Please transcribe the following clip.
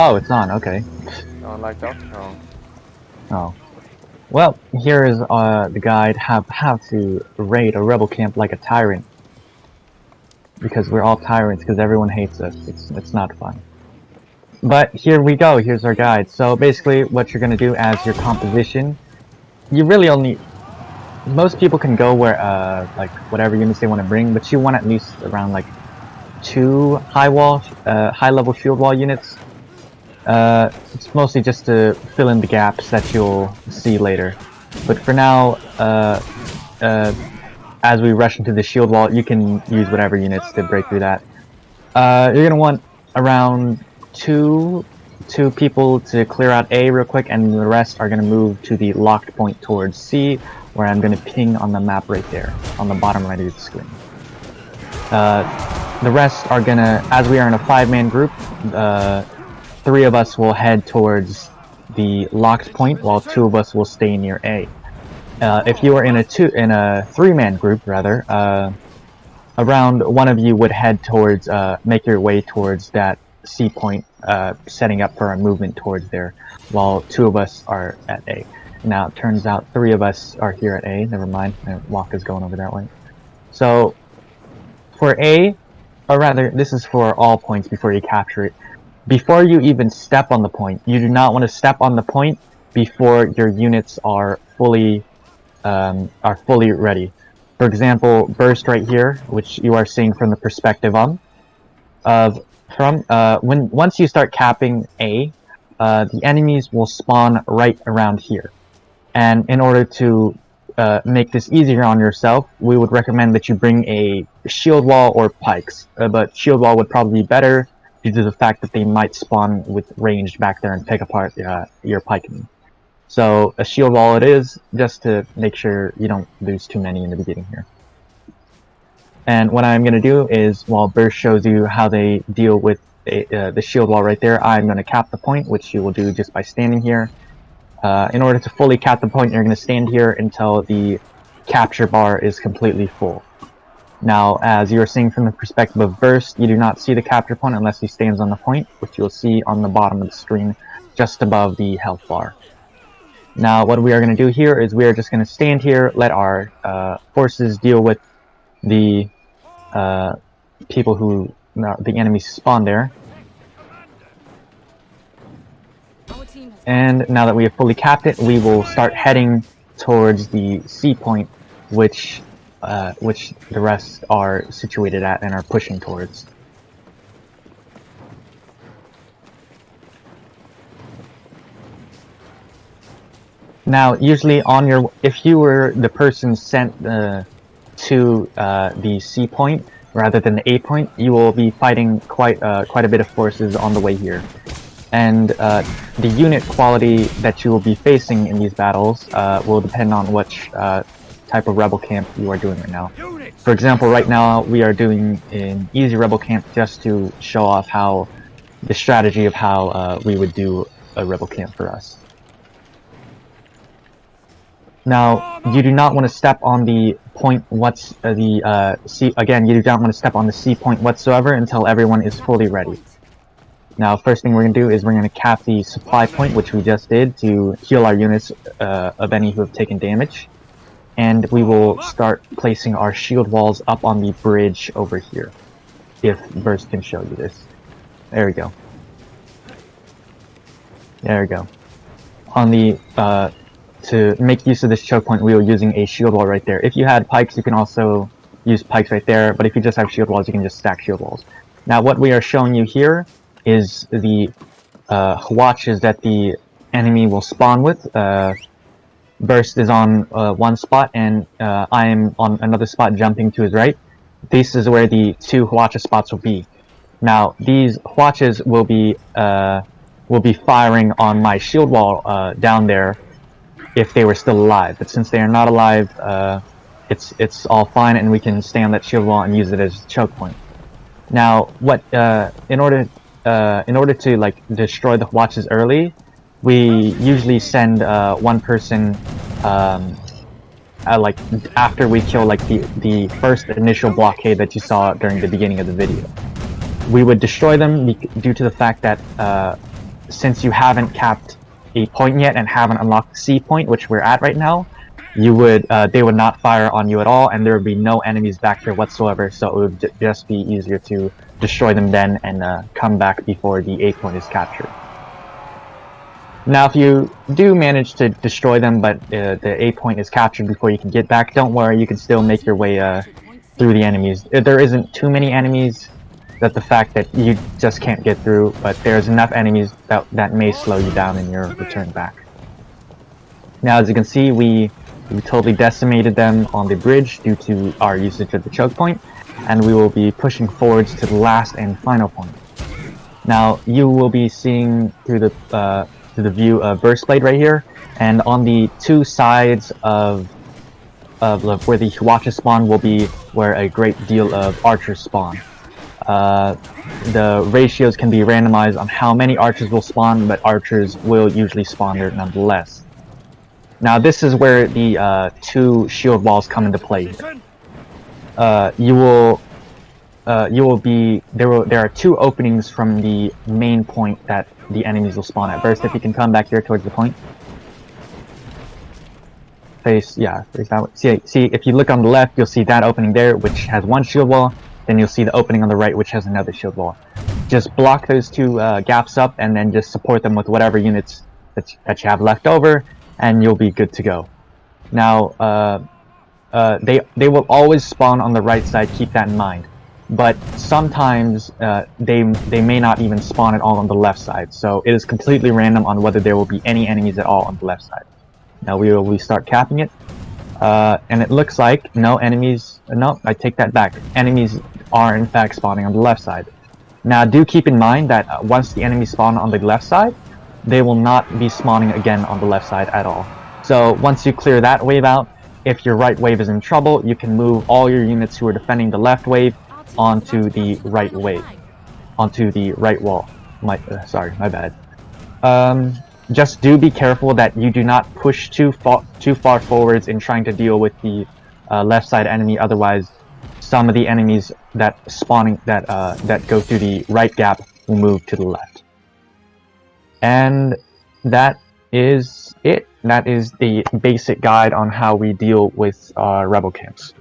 Oh, it's on. Okay. Like that? Oh. Oh. Well, here is the guide how to raid a rebel camp like a tyrant. Because we're all tyrants. Because everyone hates us. It's not fun. But here we go. Here's our guide. So basically, what you're gonna do as your composition, you really only. Most people can go where like whatever units they want to bring, but you want at least around like 2 high level shield wall units. It's mostly just to fill in the gaps that you'll see later. But for now, as we rush into the shield wall, you can use whatever units to break through that. You're gonna want around two people to clear out A real quick, and the rest are gonna move to the locked point towards C, where I'm gonna ping on the map right there, on the bottom right of the screen. The rest are gonna, as we are in a 5-man group, 3 of us will head towards the locked point, while 2 of us will stay near A. If you are in a 3-man group, rather, around 1 of you would head towards, make your way towards that C point, setting up for our movement towards there, while 2 of us are at A. Now, it turns out 3 of us are here at A. Never mind, Waka's going over that way. So, for A, or rather, this is for all points before you capture it. Before you even step on the point, you do not want to step on the point before your units are fully ready. For example, burst right here, which you are seeing from the perspective once you start capping A, the enemies will spawn right around here. And in order to make this easier on yourself, we would recommend that you bring a shield wall or pikes. But shield wall would probably be better due to the fact that they might spawn with ranged back there and pick apart your pikemen. So a shield wall it is, just to make sure you don't lose too many in the beginning here. And what I'm going to do is, while Burst shows you how they deal with the shield wall right there, I'm going to cap the point, which you will do just by standing here. In order to fully cap the point, you're going to stand here until the capture bar is completely full. Now, as you're seeing from the perspective of Burst, you do not see the capture point unless he stands on the point, which you'll see on the bottom of the screen, just above the health bar. Now, what we are going to do here is we are just going to stand here, let our forces deal with the people who, the enemies spawn there. And now that we have fully capped it, we will start heading towards the C point, which the rest are situated at and are pushing towards. Now, usually if you were the person sent to the C point rather than the A point, you will be fighting quite a bit of forces on the way here. And the unit quality that you will be facing in these battles will depend on which type of rebel camp you are doing right now. For example, right now we are doing an easy rebel camp just to show off how the strategy of how we would do a rebel camp for us. Now, you do not want to step on the point C. Again, you do not want to step on the C point whatsoever until everyone is fully ready. Now, first thing we're going to do is we're going to cap the supply point, which we just did, to heal our units of any who have taken damage. And we will start placing our shield walls up on the bridge over here, if Burst can show you this. There we go. There we go. On the, to make use of this choke point, we were using a shield wall right there. If you had pikes, you can also use pikes right there, but if you just have shield walls, you can just stack shield walls. Now, what we are showing you here is the watches that the enemy will spawn with. Burst is on one spot, and I am on another spot jumping to his right. This is where the 2 Hwacha spots will be. Now, these Hwachas will be firing on my shield wall down there if they were still alive. But since they are not alive, it's all fine, and we can stay on that shield wall and use it as a choke point. Now, in order to like destroy the Hwachas early, we usually send 1 person like after we kill like the first initial blockade that you saw during the beginning of the video. We would destroy them due to the fact that since you haven't capped a point yet and haven't unlocked the C point, which we're at right now, you would they would not fire on you at all, and there would be no enemies back here whatsoever. So it would just be easier to destroy them then and come back before the A point is captured. Now, if you do manage to destroy them, but the A point is captured before you can get back, don't worry, you can still make your way through the enemies. There isn't too many enemies, that the fact that you just can't get through, but there's enough enemies that may slow you down in your return back. Now, as you can see, we totally decimated them on the bridge due to our usage of the choke point, and we will be pushing forwards to the last and final point. Now, you will be seeing through the view of Burst Blade right here, and on the two sides of where the Hiwacha spawn will be where a great deal of archers spawn. The ratios can be randomized on how many archers will spawn, but archers will usually spawn there nonetheless. Now this is where the two shield walls come into play. There are two openings from the main point that the enemies will spawn at. First, if you can come back here towards the point. Face that way. See, if you look on the left, you'll see that opening there, which has one shield wall. Then you'll see the opening on the right, which has another shield wall. Just block those two gaps up, and then just support them with whatever units that you have left over, and you'll be good to go. Now, they will always spawn on the right side. Keep that in mind. But sometimes they may not even spawn at all on the left side. So it is completely random on whether there will be any enemies at all on the left side. Now we start capping it. And it looks like no enemies. No, I take that back. Enemies are in fact spawning on the left side. Now, do keep in mind that once the enemies spawn on the left side, they will not be spawning again on the left side at all. So once you clear that wave out, if your right wave is in trouble, you can move all your units who are defending the left wave onto the right wave, onto the right wall. My bad. Just do be careful that you do not push too far forwards in trying to deal with the left side enemy. Otherwise, some of the enemies that go through the right gap will move to the left. And that is it. That is the basic guide on how we deal with rebel camps.